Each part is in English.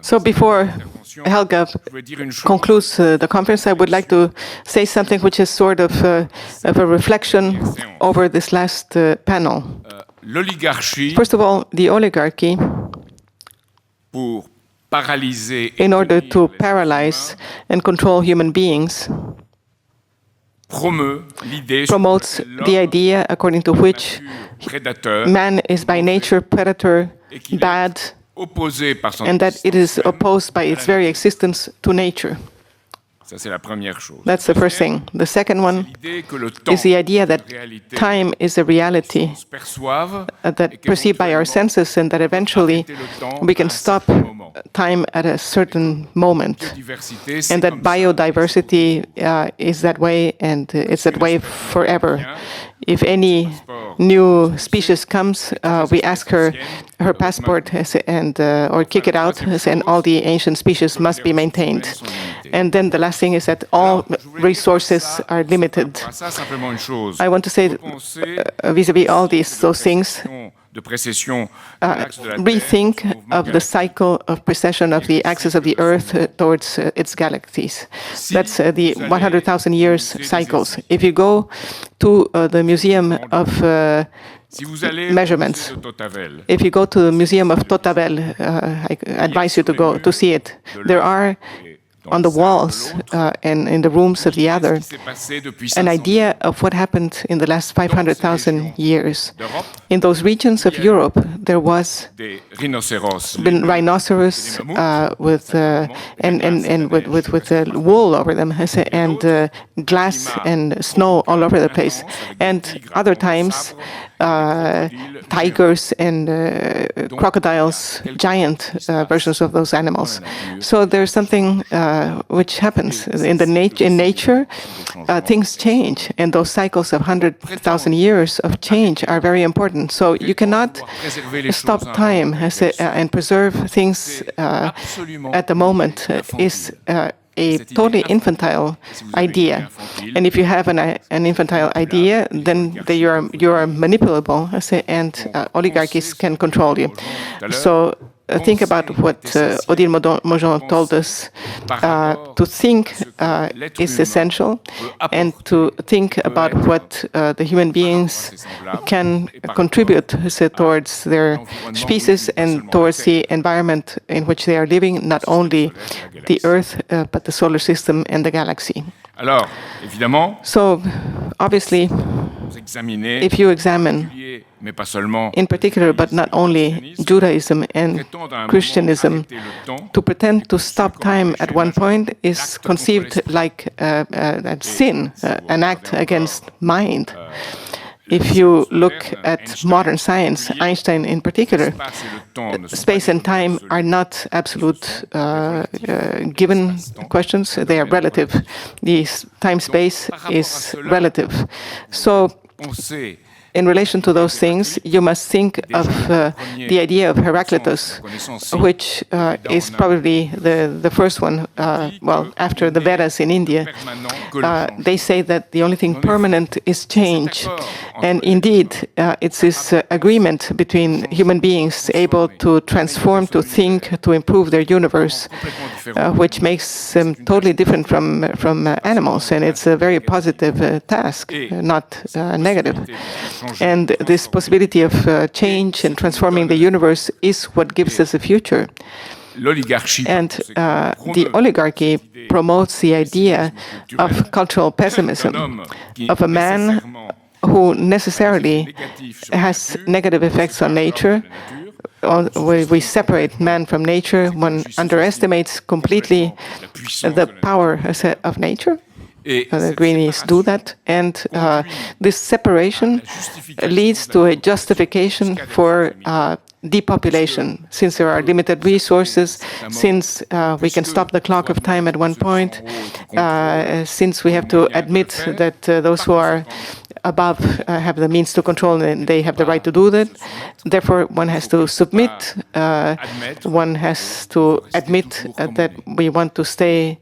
So before Helga concludes the conference, I would like to say something which is sort of a reflection over this last panel. First of all, the oligarchy, in order to paralyze and control human beings, promotes the idea according to which man is by nature predator, bad, and that it is opposed by its very existence to nature. That's the first thing. The second one is the idea that time is a reality that perceived by our senses, and that eventually we can stop time at a certain moment, and that biodiversity is that way, and it's that way forever. If any new species comes, we ask her passport and or kick it out, and all the ancient species must be maintained. And then the last thing is that all resources are limited. I want to say vis-à-vis all those things, rethink of the cycle of precession of the axis of the Earth towards its galaxies. That's the 100,000 years cycles. If you go to the Museum of Measurements, if you go to the Museum of Totavel, I advise you to go to see it. There are on the walls and in the rooms of the other, an idea of what happened in the last 500,000 years. In those regions of Europe, there was been rhinoceros with wool over them, and glass and snow all over the place. And other times, tigers and crocodiles, giant versions of those animals. So there's something which happens in nature. Things change, and those cycles of 100,000 years of change are very important. So you cannot stop time and preserve things at the moment. Is a totally infantile idea, and if you have an infantile idea, then you are manipulable, and oligarchies can control you. So think about what Odile Mojon told us. To think is essential, and to think about what the human beings can contribute towards their species and towards the environment in which they are living, not only the Earth, but the solar system and the galaxy. So, obviously, if you examine, in particular, but not only, Judaism and Christianism, to pretend to stop time at one point is conceived like a sin, an act against mind. If you look at modern science, Einstein in particular, space and time are not absolute given questions, they are relative. The time-space is relative. So, in relation to those things, you must think of the idea of Heraclitus, which is probably the first one, after the Vedas in India. They say that the only thing permanent is change. And indeed, it's this agreement between human beings able to transform, to think, to improve their universe, which makes them totally different from animals. And it's a very positive task, not negative. And this possibility of change and transforming the universe is what gives us a future. And the oligarchy promotes the idea of cultural pessimism, of a man who necessarily has negative effects on nature. We separate man from nature. One underestimates completely the power of nature. The Greenies do that, and this separation leads to a justification for depopulation. Since there are limited resources, since we can stop the clock of time at one point, since we have to admit that those who are above have the means to control, and they have the right to do that. Therefore, one has to submit, one has to admit that we want to stay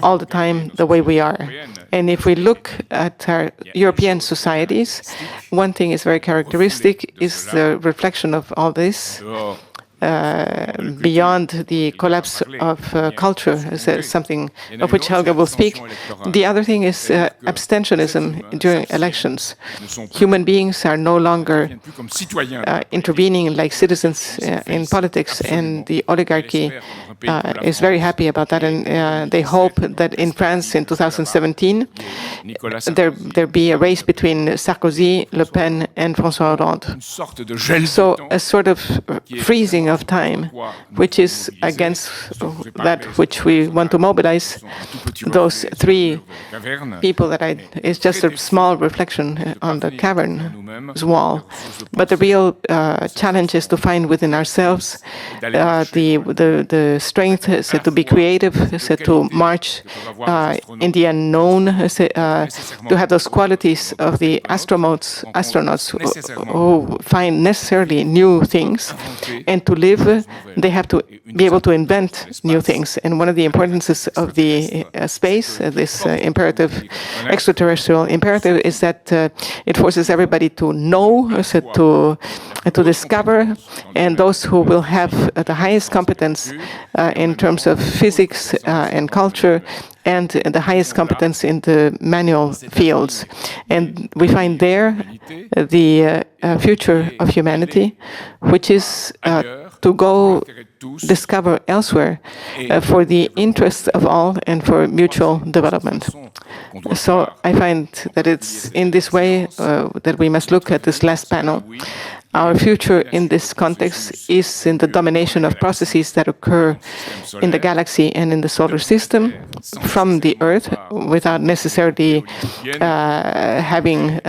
all the time the way we are. And if we look at our European societies, one thing is very characteristic, is the reflection of all this. beyond the collapse of culture, something of which Helga will speak. The other thing is abstentionism during elections. Human beings are no longer intervening like citizens in politics, and the oligarchy is very happy about that, and they hope that in France in 2017 there be a race between Sarkozy, Le Pen, and François Hollande. So a sort of freezing of time, which is against that which we want to mobilize. Those three people it's just a small reflection on the cavern's wall. But the real challenge is to find within ourselves the strength to be creative, to march in the unknown, to have those qualities of the astronauts who find necessarily new things, and to live, they have to be able to invent new things. And one of the importances of the space, this imperative, extraterrestrial imperative, is that it forces everybody to know, to discover, and those who will have the highest competence in terms of physics and culture, and the highest competence in the manual fields. And we find there the future of humanity, which is to go discover elsewhere for the interests of all and for mutual development. So I find that it's in this way that we must look at this last panel. Our future in this context is in the domination of processes that occur in the galaxy and in the solar system from the Earth, without necessarily having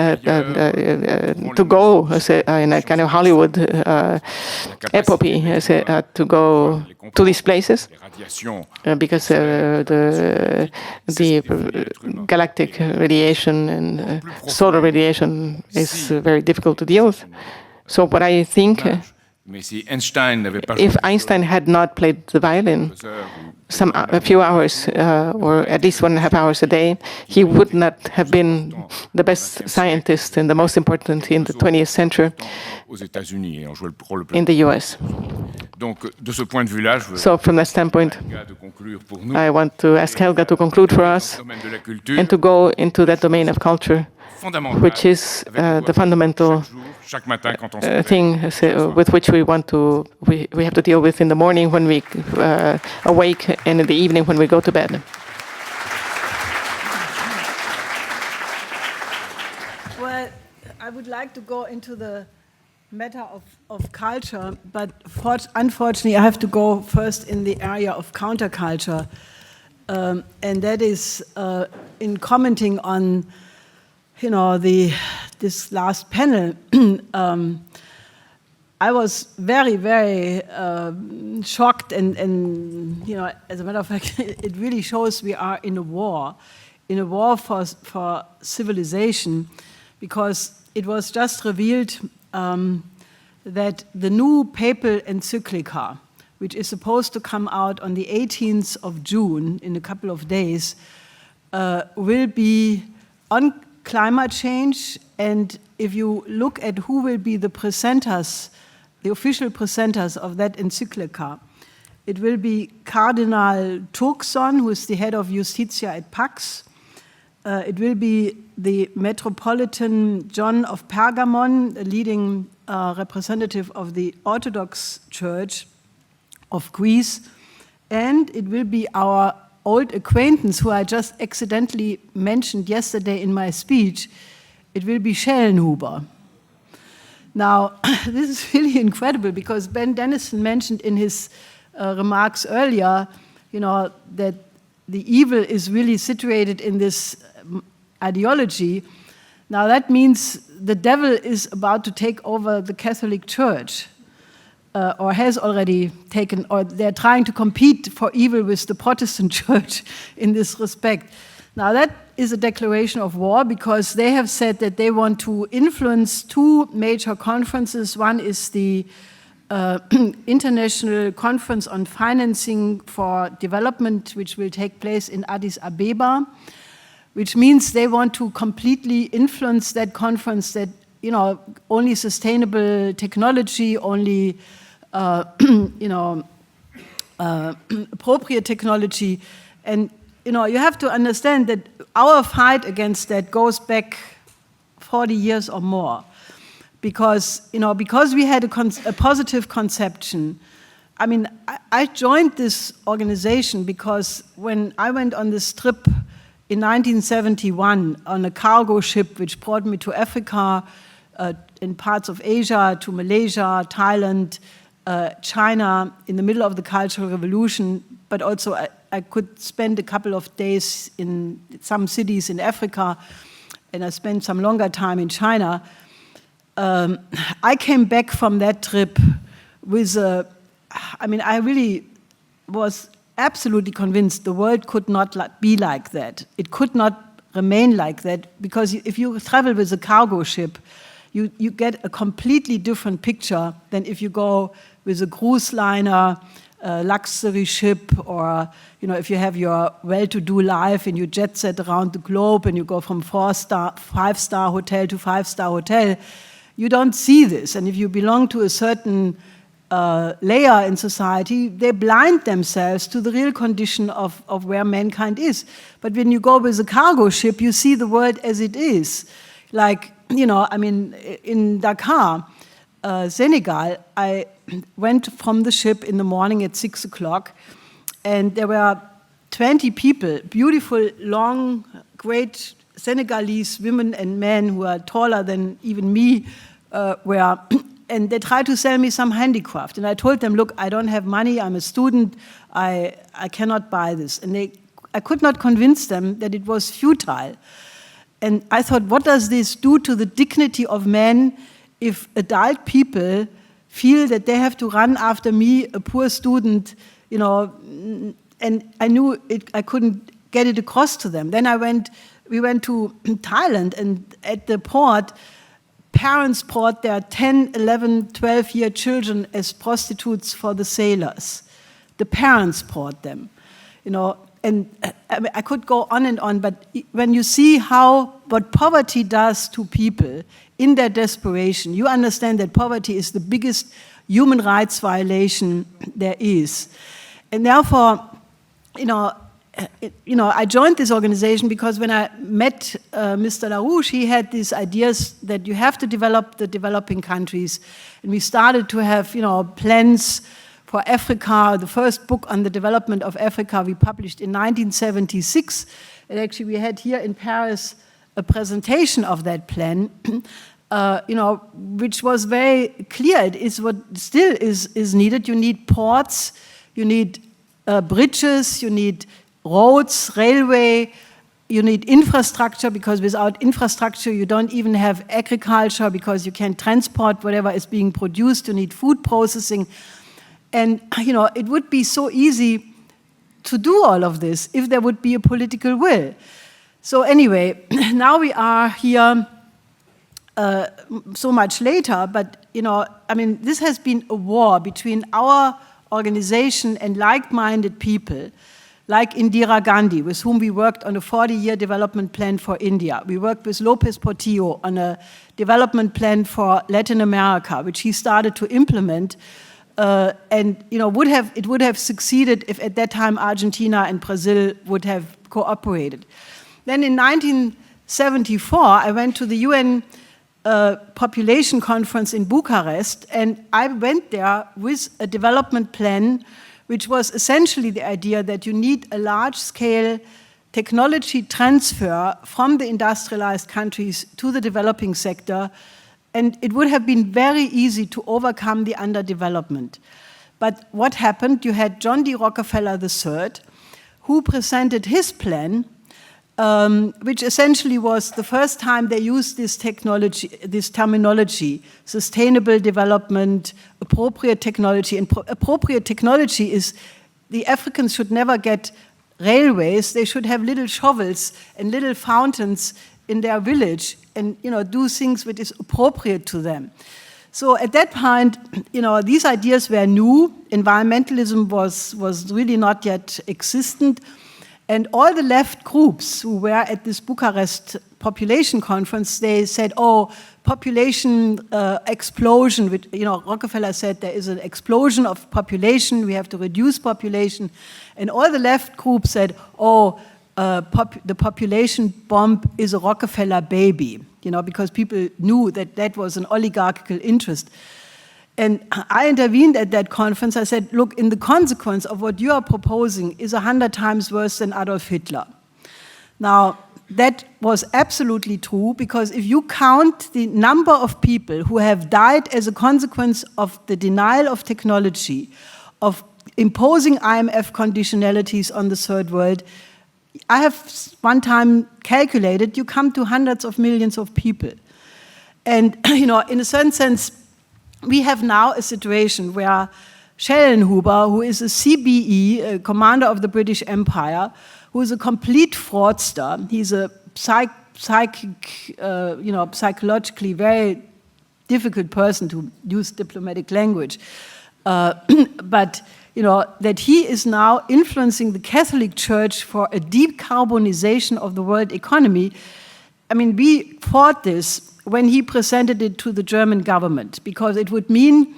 to go in a kind of Hollywood epopee to go to these places, because the galactic radiation and solar radiation is very difficult to deal with. So what I think, if Einstein had not played the violin a few hours, or at least 1.5 hours a day, he would not have been the best scientist and the most important in the 20th century in the US. So from that standpoint, I want to ask Helga to conclude for us and to go into that domain of culture, which is the fundamental thing with which we have to deal with in the morning when we awake, and in the evening when we go to bed. Well, I would like to go into the matter of culture, but unfortunately I have to go first in the area of counterculture, and that is in commenting on this last panel. I was very, very shocked, and as a matter of fact, it really shows we are in a war for civilization, because it was just revealed that the new papal encyclica, which is supposed to come out on the 18th of June, in a couple of days, will be on climate change. And if you look at who will be the presenters, the official presenters of that encyclica, it will be Cardinal Turkson, who is the head of Justitia et Pax. It will be the Metropolitan John of Pergamon, a leading representative of the Orthodox Church of Greece. And it will be our old acquaintance, who I just accidentally mentioned yesterday in my speech. It will be Schellenhuber. Now, this is really incredible, because Ben Dennison mentioned in his remarks earlier, that the evil is really situated in this ideology. Now, that means the devil is about to take over the Catholic Church, or has already taken, or they're trying to compete for evil with the Protestant Church in this respect. Now, that is a declaration of war, because they have said that they want to influence two major conferences. One is the International Conference on Financing for Development, which will take place in Addis Ababa, which means they want to completely influence that conference, that only sustainable technology, only appropriate technology. And you have to understand that our fight against that goes back 40 years or more, because we had a positive conception. I mean, I joined this organization because when I went on this trip in 1971 on a cargo ship which brought me to Africa, in parts of Asia, to Malaysia, Thailand, China, in the middle of the Cultural Revolution, but also I could spend a couple of days in some cities in Africa, and I spent some longer time in China. I came back from that trip with I really was absolutely convinced the world could not be like that. It could not remain like that, because if you travel with a cargo ship, you get a completely different picture than if you go with a cruise liner, luxury ship, or if you have your well-to-do life and you jet set around the globe and you go from 5-star hotel to 5-star hotel. You don't see this, and if you belong to a certain layer in society, they blind themselves to the real condition of where mankind is. But when you go with a cargo ship, you see the world as it is. Like, in Dakar, Senegal, I went from the ship in the morning at 6 o'clock, and there were 20 people, beautiful, long, great Senegalese women and men who are taller than even me were, and they tried to sell me some handicraft. And I told them, look, I don't have money, I'm a student, I cannot buy this. And I could not convince them that it was futile. And I thought, what does this do to the dignity of men if adult people feel that they have to run after me, a poor student, and I knew I couldn't get it across to them. Then we went to Thailand, and at the port, parents brought their 10, 11, 12-year children as prostitutes for the sailors. The parents brought them, and I could go on and on, but when you see what poverty does to people in their desperation, you understand that poverty is the biggest human rights violation there is. And therefore, I joined this organization because when I met Mr. LaRouche, he had these ideas that you have to develop the developing countries. And we started to have, plans for Africa. The first book on the development of Africa we published in 1976. And actually we had here in Paris a presentation of that plan, which was very clear. It is what still is needed. You need ports, you need bridges, you need roads, railway, you need infrastructure, because without infrastructure you don't even have agriculture, because you can't transport whatever is being produced. You need food processing. And, it would be so easy to do all of this if there would be a political will. So anyway, now we are here so much later, but, this has been a war between our organization and like-minded people, like Indira Gandhi, with whom we worked on a 40-year development plan for India. We worked with Lopez Portillo on a development plan for Latin America, which he started to implement, and it would have succeeded if at that time Argentina and Brazil would have cooperated. Then in 1974, I went to the UN population conference in Bucharest, and I went there with a development plan which was essentially the idea that you need a large-scale technology transfer from the industrialized countries to the developing sector, and it would have been very easy to overcome the underdevelopment. But what happened? You had John D. Rockefeller III, who presented his plan, which essentially was the first time they used this terminology, sustainable development, appropriate technology. And appropriate technology is the Africans should never get railways. They should have little shovels and little fountains in their village and do things which is appropriate to them. So at that point, these ideas were new. Environmentalism was really not yet existent. And all the left groups who were at this Bucharest population conference, they said, oh, population explosion. Which, Rockefeller said there is an explosion of population, we have to reduce population. And all the left groups said, oh, the population bomb is a Rockefeller baby, because people knew that that was an oligarchical interest. And I intervened at that conference. I said, look, in the consequence of what you are proposing is 100 times worse than Adolf Hitler. Now, that was absolutely true, because if you count the number of people who have died as a consequence of the denial of technology, of imposing IMF conditionalities on the third world, I have one time calculated, you come to hundreds of millions of people. And, in a certain sense, we have now a situation where Schellenhuber, who is a CBE, a commander of the British Empire, who is a complete fraudster, he's a psychologically very difficult person to use diplomatic language, but that he is now influencing the Catholic Church for a decarbonization of the world economy. I mean, we fought this when he presented it to the German government, because it would mean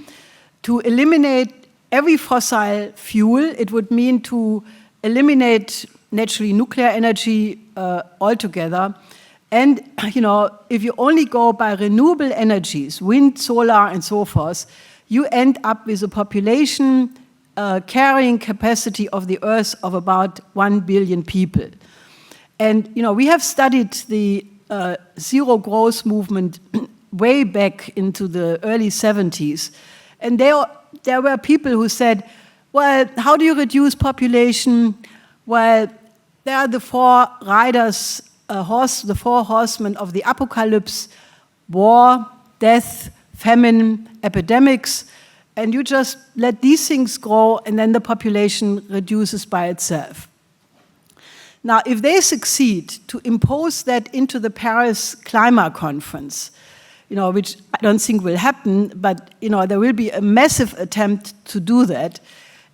to eliminate every fossil fuel, it would mean to eliminate naturally nuclear energy altogether. And, if you only go by renewable energies, wind, solar, and so forth, you end up with a population carrying capacity of the Earth of about 1 billion people. And, we have studied the zero growth movement way back into the early 70s. And there were people who said, well, how do you reduce population? Well, there are the four riders, the four horsemen of the apocalypse: war, death, famine, epidemics, and you just let these things grow, and then the population reduces by itself. Now, if they succeed to impose that into the Paris Climate Conference, which I don't think will happen, but there will be a massive attempt to do that,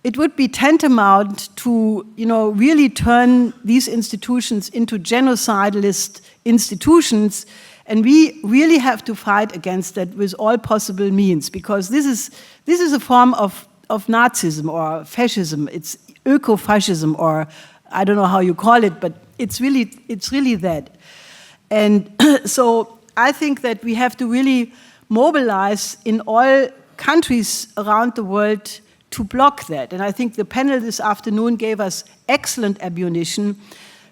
it would be tantamount to really turn these institutions into genocidalist institutions, and we really have to fight against that with all possible means, because this is a form of Nazism or fascism. It's eco-fascism, or I don't know how you call it, but it's really that. And so I think that we have to really mobilize in all countries around the world to block that. And I think the panel this afternoon gave us excellent ammunition.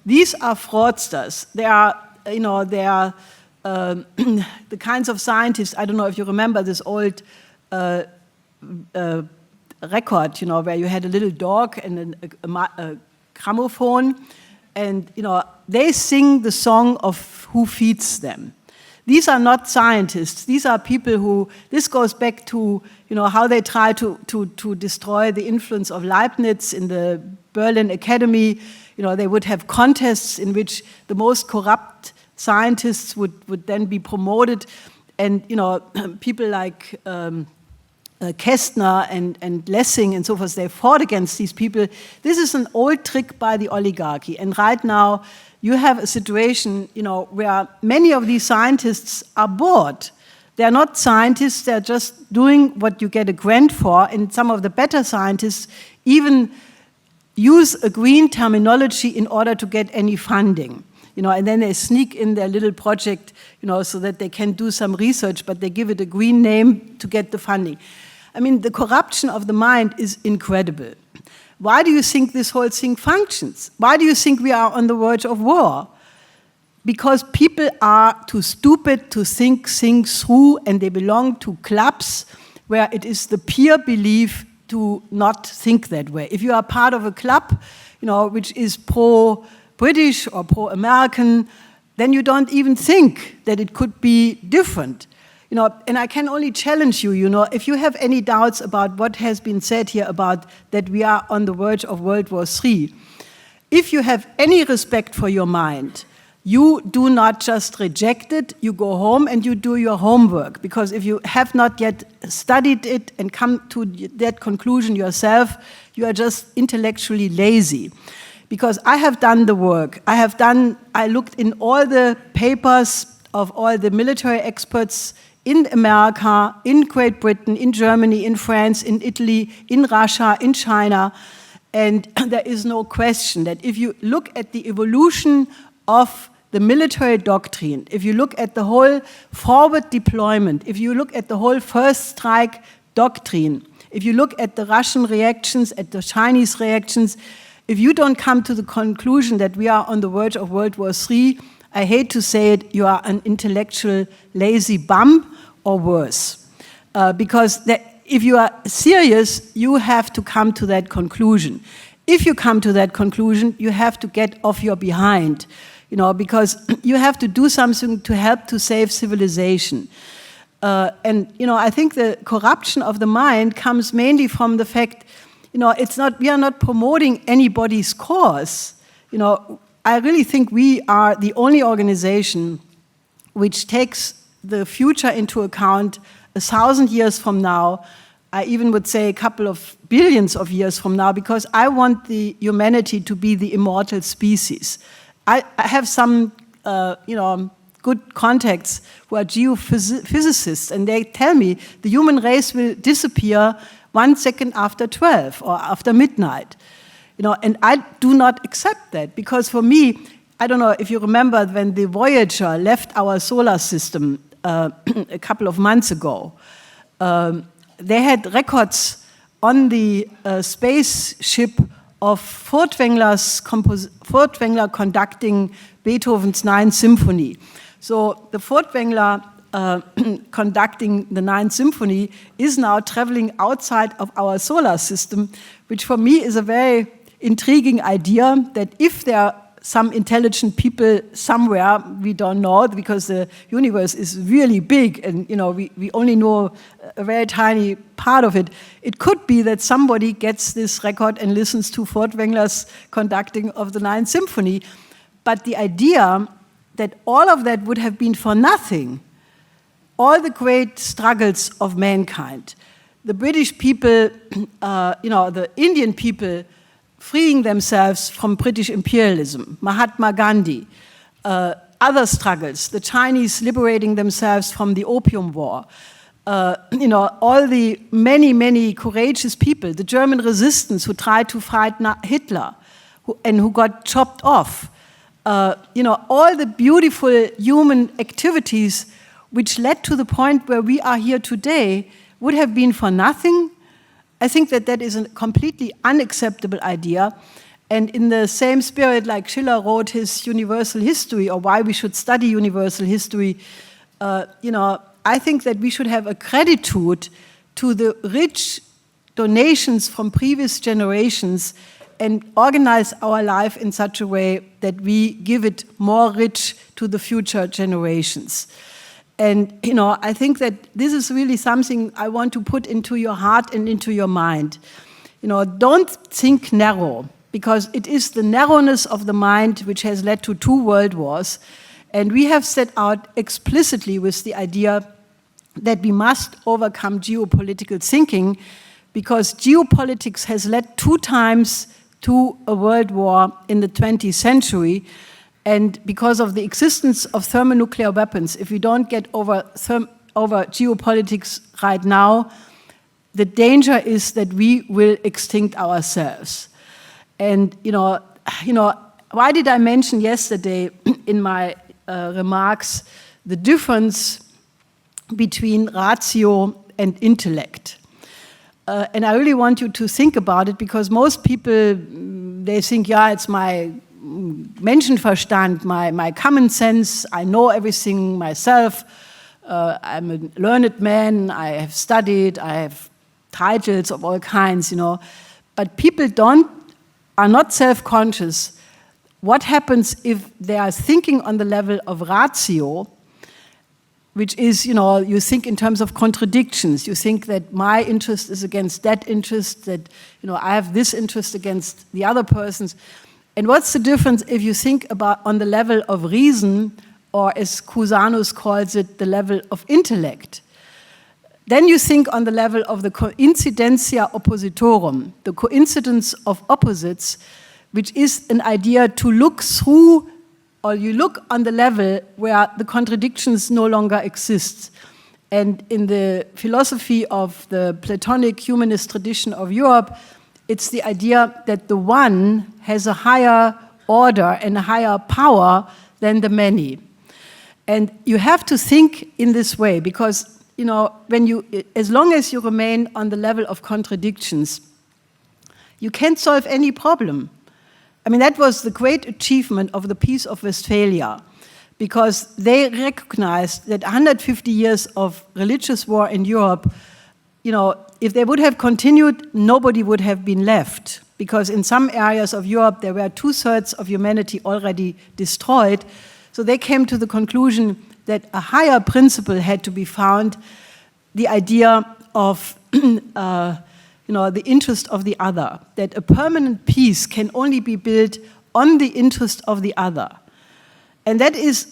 These are fraudsters. They are the kinds of scientists. I don't know if you remember this old record, where you had a little dog and a gramophone, and they sing the song of who feeds them. These are not scientists. These are people who, this goes back to how they try to destroy the influence of Leibniz in the Berlin Academy. They would have contests in which the most corrupt scientists would then be promoted, and people like Kästner and Lessing and so forth, they fought against these people. This is an old trick by the oligarchy. And right now, you have a situation, where many of these scientists are bored. They're not scientists, they're just doing what you get a grant for, and some of the better scientists even use a green terminology in order to get any funding. And then they sneak in their little project, so that they can do some research, but they give it a green name to get the funding. I mean, the corruption of the mind is incredible. Why do you think this whole thing functions? Why do you think we are on the verge of war? Because people are too stupid to think things through, and they belong to clubs where it is the peer belief to not think that way. If you are part of a club, which is pro-British or pro-American, then you don't even think that it could be different. And I can only challenge you, if you have any doubts about what has been said here about that we are on the verge of World War III, if you have any respect for your mind, you do not just reject it, you go home and you do your homework. Because if you have not yet studied it and come to that conclusion yourself, you are just intellectually lazy. because I have done the work. I looked in all the papers of all the military experts in America, in Great Britain, in Germany, in France, in Italy, in Russia, in China, and there is no question that if you look at the evolution of the military doctrine, if you look at the whole forward deployment, if you look at the whole first strike doctrine, if you look at the Russian reactions, at the Chinese reactions, if you don't come to the conclusion that we are on the verge of World War III, I hate to say it, you are an intellectual lazy bum or worse. Because if you are serious, you have to come to that conclusion. If you come to that conclusion, you have to get off your behind, because you have to do something to help to save civilization. And I think the corruption of the mind comes mainly from the fact, we are not promoting anybody's cause. I really think we are the only organization which takes the future into account 1,000 years from now. I even would say a couple of billions of years from now, because I want the humanity to be the immortal species. I have some, good contacts who are geophysicists, and they tell me the human race will disappear 1 second after 12 or after midnight. And I do not accept that, because for me, I don't know if you remember when the Voyager left our solar system a couple of months ago, they had records on the spaceship of Furtwängler conducting Beethoven's Ninth Symphony. So the Furtwängler conducting the Ninth Symphony is now traveling outside of our solar system, which for me is a very intriguing idea, that if there are some intelligent people somewhere, we don't know, because the universe is really big and we only know a very tiny part of it. It could be that somebody gets this record and listens to Furtwängler's conducting of the Ninth Symphony. But the idea that all of that would have been for nothing, all the great struggles of mankind, the British people, the Indian people freeing themselves from British imperialism, Mahatma Gandhi, other struggles, the Chinese liberating themselves from the Opium War, all the many, many courageous people, the German resistance who tried to fight Hitler and who got chopped off, all the beautiful human activities which led to the point where we are here today would have been for nothing. I think that is a completely unacceptable idea. And in the same spirit, like Schiller wrote his Universal History, or why we should study Universal History, I think that we should have a gratitude to the rich donations from previous generations and organize our life in such a way that we give it more rich to the future generations. And, I think that this is really something I want to put into your heart and into your mind. Don't think narrow, because it is the narrowness of the mind which has led to 2 world wars. And we have set out explicitly with the idea that we must overcome geopolitical thinking, because geopolitics has led 2 times to a world war in the 20th century. And because of the existence of thermonuclear weapons, if we don't get over geopolitics right now, the danger is that we will extinct ourselves. And why did I mention yesterday in my remarks the difference between ratio and intellect? And I really want you to think about it, because most people, they think, it's my Menschenverstand, my common sense, I know everything myself, I'm a learned man, I have studied, I have titles of all kinds, But people are not self-conscious. What happens if they are thinking on the level of ratio, which is, you think in terms of contradictions. You think that my interest is against that interest, that, I have this interest against the other person's. And what's the difference if you think about on the level of reason, or as Cusanus calls it, the level of intellect? Then you think on the level of the coincidentia oppositorum, the coincidence of opposites, which is an idea to look through, or you look on the level where the contradictions no longer exist. And in the philosophy of the Platonic humanist tradition of Europe, it's the idea that the one has a higher order and a higher power than the many. And you have to think in this way, because as long as you remain on the level of contradictions, you can't solve any problem. I mean, that was the great achievement of the Peace of Westphalia, because they recognized that 150 years of religious war in Europe, if they would have continued, nobody would have been left, because in some areas of Europe, there were 2/3 of humanity already destroyed. So they came to the conclusion that a higher principle had to be found, the idea of the interest of the other, that a permanent peace can only be built on the interest of the other. And that is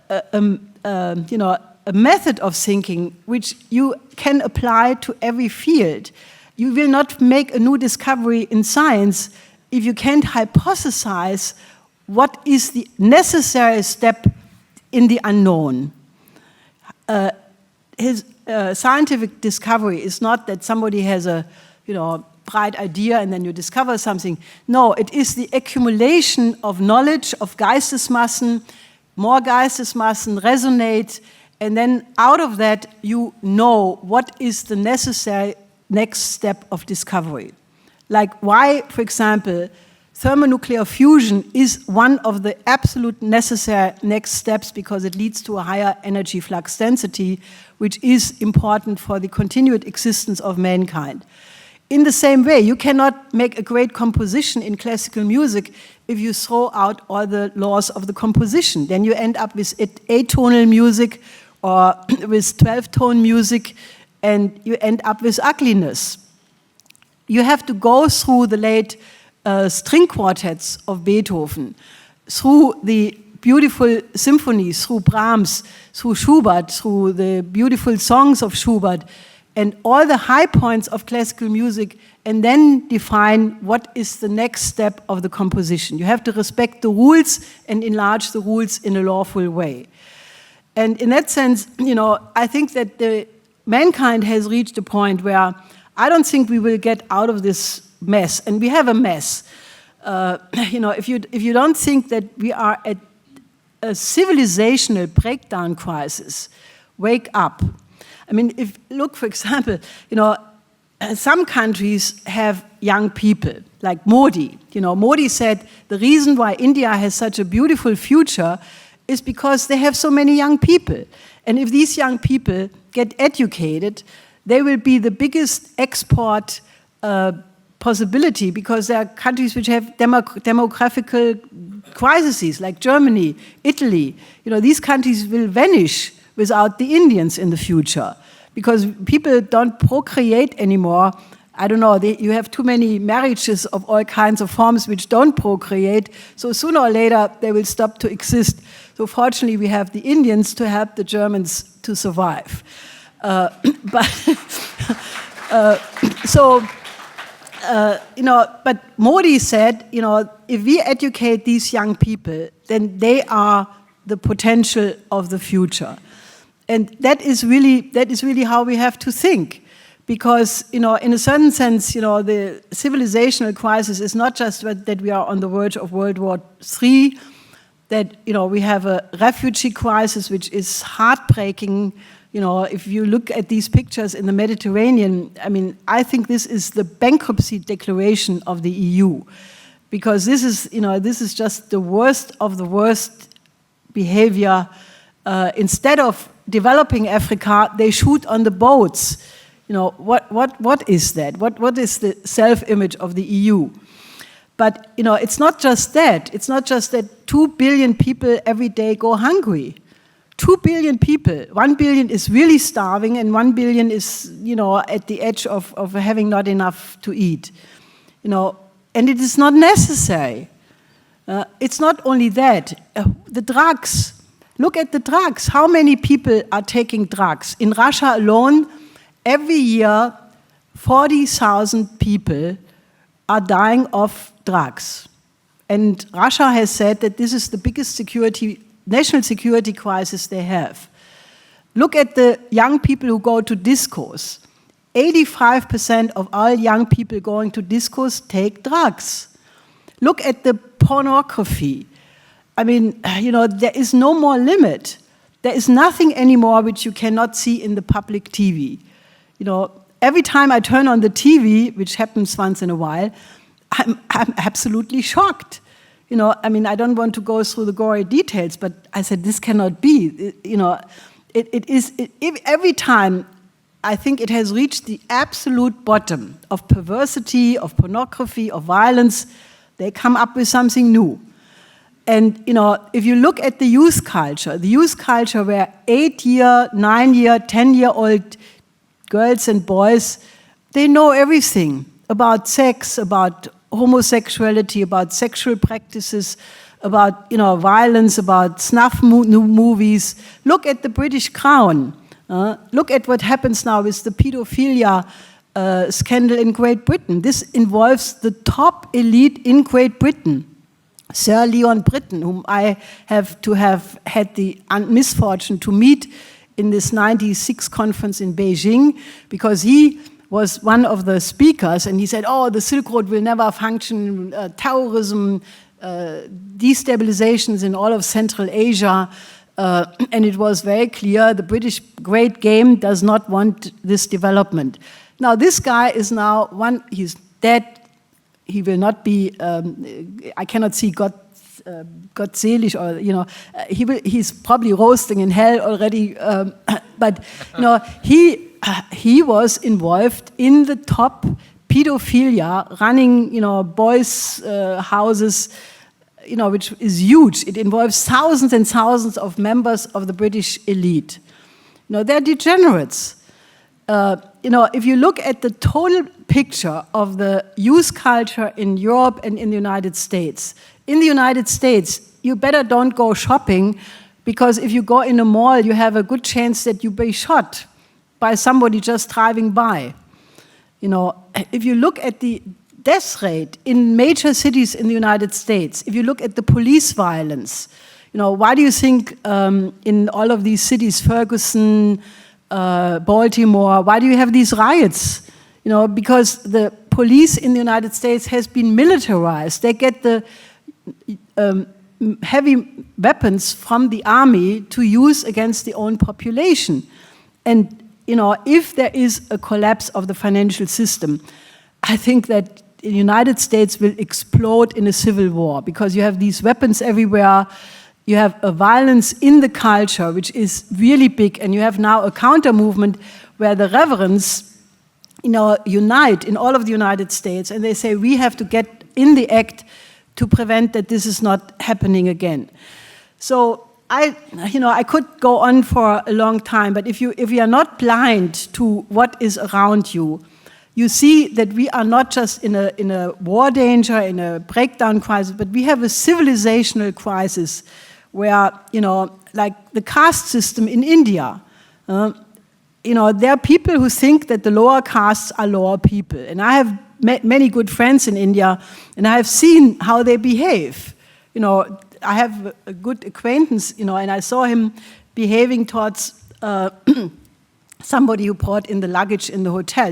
a method of thinking which you can apply to every field. You will not make a new discovery in science if you can't hypothesize what is the necessary step in the unknown. His scientific discovery is not that somebody has a bright idea and then you discover something. No, it is the accumulation of knowledge, of Geistesmassen. More Geistesmassen resonate, and then out of that you know what is the necessary next step of discovery. Like why, for example, thermonuclear fusion is one of the absolute necessary next steps, because it leads to a higher energy flux density, which is important for the continued existence of mankind. In the same way, you cannot make a great composition in classical music if you throw out all the laws of the composition. Then you end up with atonal music or with 12-tone music, and you end up with ugliness. You have to go through the late string quartets of Beethoven, through the beautiful symphonies, through Brahms, through Schubert, through the beautiful songs of Schubert, and all the high points of classical music, and then define what is the next step of the composition. You have to respect the rules and enlarge the rules in a lawful way. And in that sense, I think that mankind has reached a point where I don't think we will get out of this mess, and we have a mess. If you don't think that we are at a civilizational breakdown crisis, wake up. I mean, look, for example, some countries have young people, like Modi. Modi said the reason why India has such a beautiful future is because they have so many young people. And if these young people get educated, they will be the biggest export possibility, because there are countries which have demographical crises, like Germany, Italy. These countries will vanish without the Indians in the future, because people don't procreate anymore. I don't know, you have too many marriages of all kinds of forms which don't procreate, so sooner or later they will stop to exist. So fortunately we have the Indians to help the Germans to survive. But Modi said, if we educate these young people, then they are the potential of the future. And that is really how we have to think. Because, in a certain sense, the civilizational crisis is not just that we are on the verge of World War III, that, we have a refugee crisis which is heartbreaking. If you look at these pictures in the Mediterranean, I mean, I think this is the bankruptcy declaration of the EU. Because this is just the worst of the worst behavior. Instead of developing Africa, they shoot on the boats. What is that? What is the self-image of the EU? But, it's not just that. It's not just that 2 billion people every day go hungry. 2 billion people. 1 billion is really starving, and 1 billion is, at the edge of having not enough to eat. And it is not necessary. It's not only that. The drugs. Look at the drugs. How many people are taking drugs? In Russia alone, every year, 40,000 people are dying of drugs. And Russia has said that this is the biggest national security crisis they have. Look at the young people who go to discos. 85% of all young people going to discos take drugs. Look at the pornography. I mean, there is no more limit. There is nothing anymore which you cannot see in the public TV. Every time I turn on the TV, which happens once in a while, I'm absolutely shocked. I don't want to go through the gory details, but I said, this cannot be. Every time, I think it has reached the absolute bottom of perversity, of pornography, of violence. They come up with something new. And, if you look at the youth culture where 8-year, 9-year, 10-year-old girls and boys, they know everything about sex, about homosexuality, about sexual practices, about, violence, about snuff movies. Look at the British Crown. Look at what happens now with the pedophilia scandal in Great Britain. This involves the top elite in Great Britain. Sir Leon Britton, whom I have had the misfortune to meet in this 96 conference in Beijing, because he was one of the speakers, and he said, the Silk Road will never function, terrorism, destabilizations in all of Central Asia, and it was very clear the British great game does not want this development. Now, this guy is now he's dead. He will not be, I cannot see Gottselig, or, he's probably roasting in hell already, but, he was involved in the top pedophilia, running, boys' houses, which is huge. It involves thousands and thousands of members of the British elite. They're degenerates. If you look at the total picture of the youth culture in Europe and in the United States, you better don't go shopping, because if you go in a mall, you have a good chance that you'll be shot by somebody just driving by. If you look at the death rate in major cities in the United States, if you look at the police violence, why do you think in all of these cities, Ferguson, Baltimore, why do you have these riots? Because the police in the United States has been militarized. They get the heavy weapons from the army to use against the own population. And, if there is a collapse of the financial system, I think that the United States will explode in a civil war, because you have these weapons everywhere. You have a violence in the culture, which is really big, and you have now a counter-movement where the reverends, unite in all of the United States, and they say, we have to get in the act to prevent that this is not happening again. So I could go on for a long time, but if you are not blind to what is around you, you see that we are not just in a war danger, in a breakdown crisis, but we have a civilizational crisis where, like the caste system in India, there are people who think that the lower castes are lower people. And I have met many good friends in India, and I have seen how they behave. I have a good acquaintance, and I saw him behaving towards somebody who brought in the luggage in the hotel.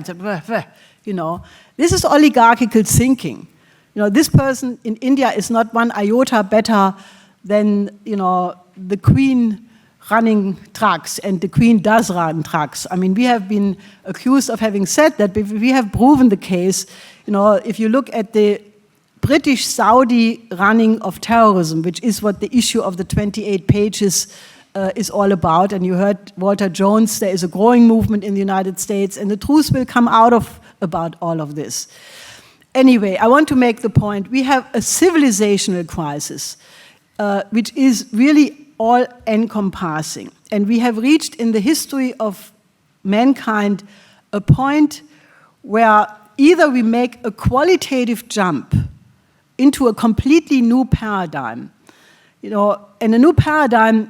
This is oligarchical thinking. This person in India is not one iota better than, the queen running trucks, and the queen does run trucks. I mean, we have been accused of having said that, but we have proven the case. If you look at the British-Saudi running of terrorism, which is what the issue of the 28 pages is all about, and you heard Walter Jones, there is a growing movement in the United States, and the truth will come out about all of this. Anyway, I want to make the point, we have a civilizational crisis, which is really all-encompassing. And we have reached in the history of mankind a point where either we make a qualitative jump into a completely new paradigm, and a new paradigm,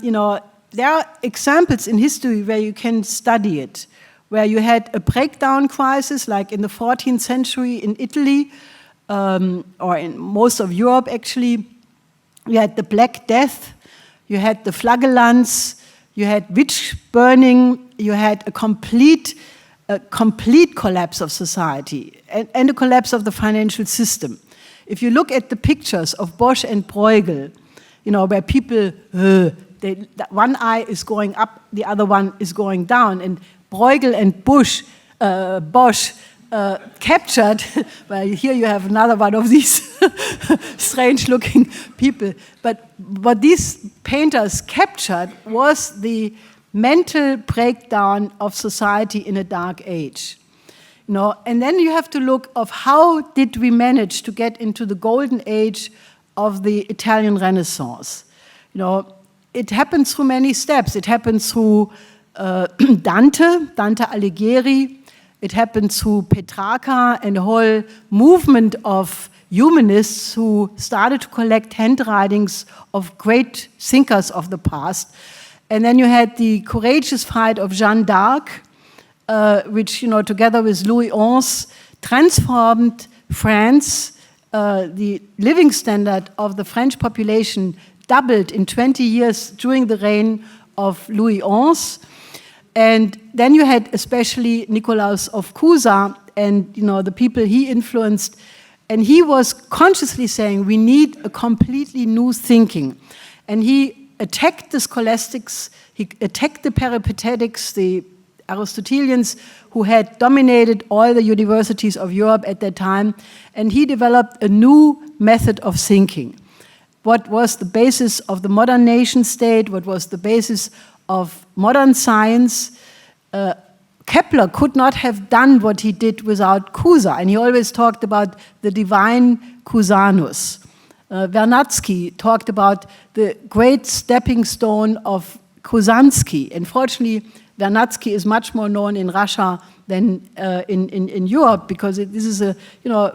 there are examples in history where you can study it, where you had a breakdown crisis, like in the 14th century in Italy, or in most of Europe actually. You had the Black Death, you had the flagellants, you had witch burning, you had a complete collapse of society and a collapse of the financial system. If you look at the pictures of Bosch and Bruegel, you know, where people, one eye is going up, the other one is going down, and Bruegel and Bosch captured, well, here you have another one of these strange-looking people, but what these painters captured was the mental breakdown of society in a dark age. You know, and then you have to look of how did we manage to get into the golden age of the Italian Renaissance. You know, it happened through many steps. It happened through Dante Alighieri. It happened through Petrarca and a whole movement of humanists who started to collect handwritings of great thinkers of the past. And then you had the courageous fight of Jeanne d'Arc, which, you know, together with Louis XI, transformed France. The living standard of the French population doubled in 20 years during the reign of Louis XI. And then you had especially Nicolaus of Cusa and, you know, the people he influenced. And he was consciously saying we need a completely new thinking. And he attacked the scholastics, he attacked the peripatetics, the Aristotelians who had dominated all the universities of Europe at that time. And he developed a new method of thinking. What was the basis of the modern nation state? What was the basis of modern science? Kepler could not have done what he did without Cusa, and he always talked about the divine Cusanus. Vernadsky talked about the great stepping stone of Kusansky. Unfortunately, Vernadsky is much more known in Russia than in Europe, because this is a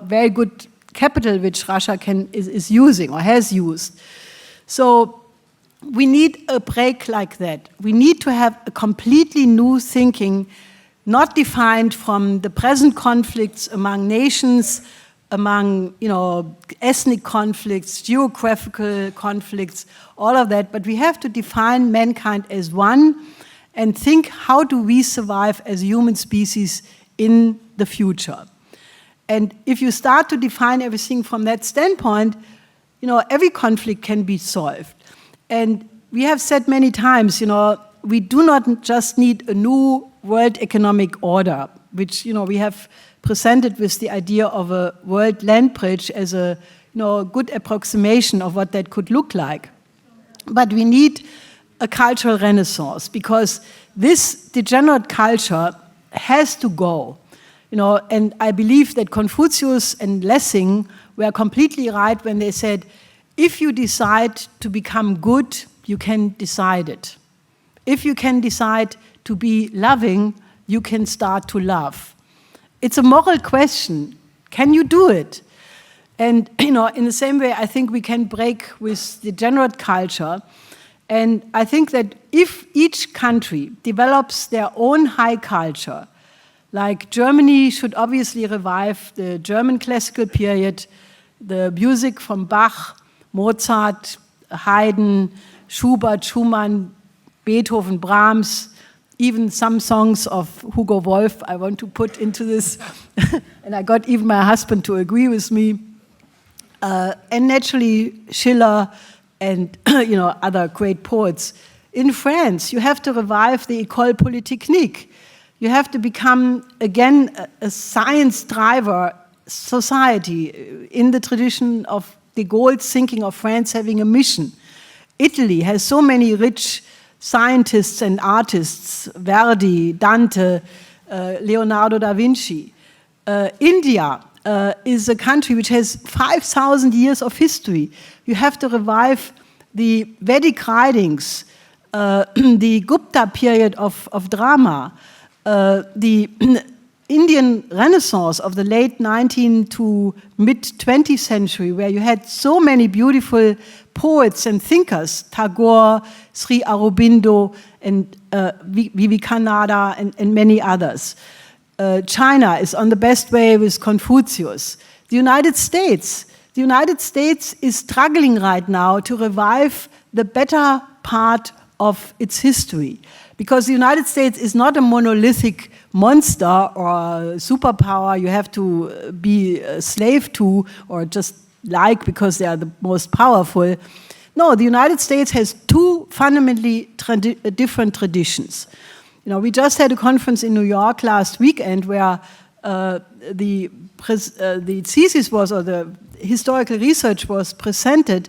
very good capital which Russia is using or has used. So we need a break like that. We need to have a completely new thinking, not defined from the present conflicts among nations, among ethnic conflicts, geographical conflicts, all of that, but we have to define mankind as one and think, how do we survive as a human species in the future? And if you start to define everything from that standpoint, every conflict can be solved. And we have said many times, we do not just need a new world economic order, which, we have presented with the idea of a world land bridge as a, good approximation of what that could look like. But we need a cultural renaissance, because this degenerate culture has to go. And I believe that Confucius and Lessing were completely right when they said, if you decide to become good, you can decide it. If you can decide to be loving, you can start to love. It's a moral question. Can you do it? And, in the same way, I think we can break with degenerate culture. And I think that if each country develops their own high culture, like Germany should obviously revive the German classical period, the music from Bach, Mozart, Haydn, Schubert, Schumann, Beethoven, Brahms, even some songs of Hugo Wolf I want to put into this. And I got even my husband to agree with me. And naturally, Schiller and other great poets. In France, you have to revive the École Polytechnique. You have to become, again, a science driver society in the tradition of de Gaulle's thinking of France having a mission. Italy has so many rich scientists and artists, Verdi, Dante, Leonardo da Vinci. India is a country which has 5,000 years of history. You have to revive the Vedic writings, the Gupta period of drama, the Indian Renaissance of the late 19th to mid-20th century, where you had so many beautiful poets and thinkers, Tagore, Sri Aurobindo, and Vivekananda, and many others. China is on the best way with Confucius. The United States is struggling right now to revive the better part of its history, because the United States is not a monolithic monster or a superpower you have to be a slave to or just like because they are the most powerful. No, the United States has two fundamentally different traditions. You know, we just had a conference in New York last weekend where the thesis was, or the historical research was presented,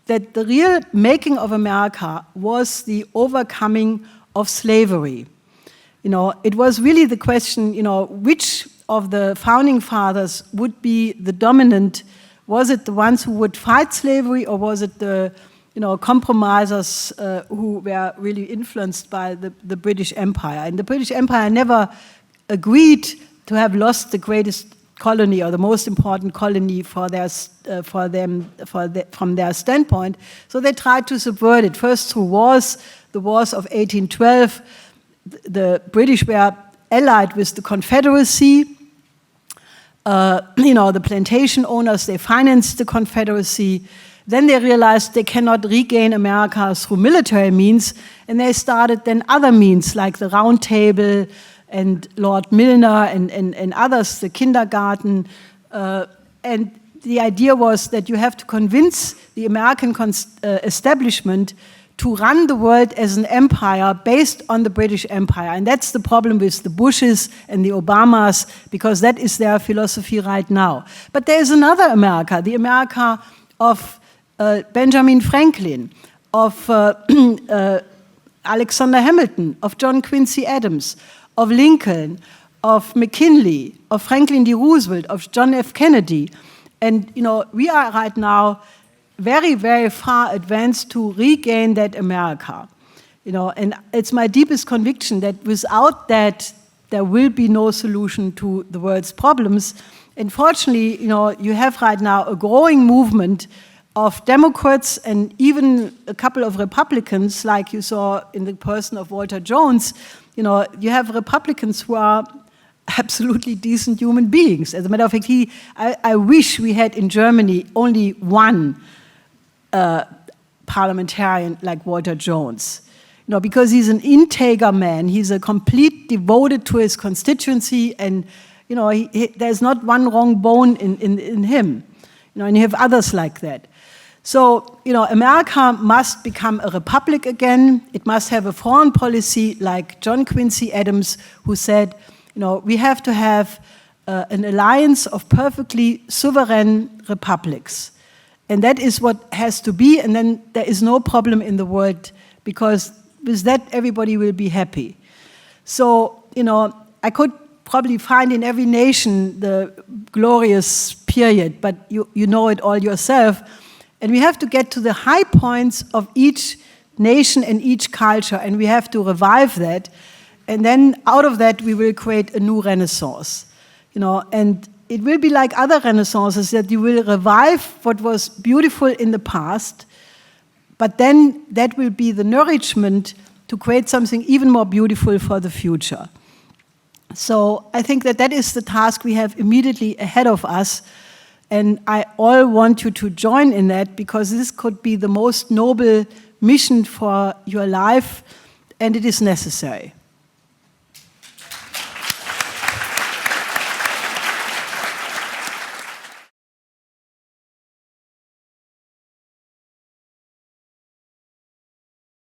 that the real making of America was the overcoming of slavery. You know, it was really the question, you know, which of the founding fathers would be the dominant? Was it the ones who would fight slavery, or was it the, you know, compromisers who were really influenced by the British Empire? And the British Empire never agreed to have lost the greatest colony or the most important colony from their standpoint. So they tried to subvert it, first through wars, the wars of 1812. The British were allied with the Confederacy. You know, the plantation owners, they financed the Confederacy. Then they realized they cannot regain America through military means, and they started then other means like the Round Table and Lord Milner and others, the kindergarten. And the idea was that you have to convince the American establishment to run the world as an empire based on the British Empire. And that's the problem with the Bushes and the Obamas, because that is their philosophy right now. But there is another America, the America of Benjamin Franklin, of Alexander Hamilton, of John Quincy Adams, of Lincoln, of McKinley, of Franklin D. Roosevelt, of John F. Kennedy. And, you know, we are right now very, very far advanced to regain that America. You know, and it's my deepest conviction that without that, there will be no solution to the world's problems. And fortunately, you know, you have right now a growing movement of Democrats and even a couple of Republicans, like you saw in the person of Walter Jones. You know, you have Republicans who are absolutely decent human beings. As a matter of fact, I wish we had in Germany only one parliamentarian like Walter Jones. You know, because he's an integer man. He's a complete devoted to his constituency, and you know, there's not one wrong bone in him. You know, and you have others like that. So, you know, America must become a republic again. It must have a foreign policy like John Quincy Adams, who said, you know, we have to have an alliance of perfectly sovereign republics. And that is what has to be, and then there is no problem in the world, because with that everybody will be happy. So, you know, I could probably find in every nation the glorious period, but you know it all yourself. And we have to get to the high points of each nation and each culture, and we have to revive that. And then out of that, we will create a new renaissance. You know, and it will be like other renaissances, that you will revive what was beautiful in the past, but then that will be the nourishment to create something even more beautiful for the future. So I think that that is the task we have immediately ahead of us. And I all want you to join in that, because this could be the most noble mission for your life, and it is necessary.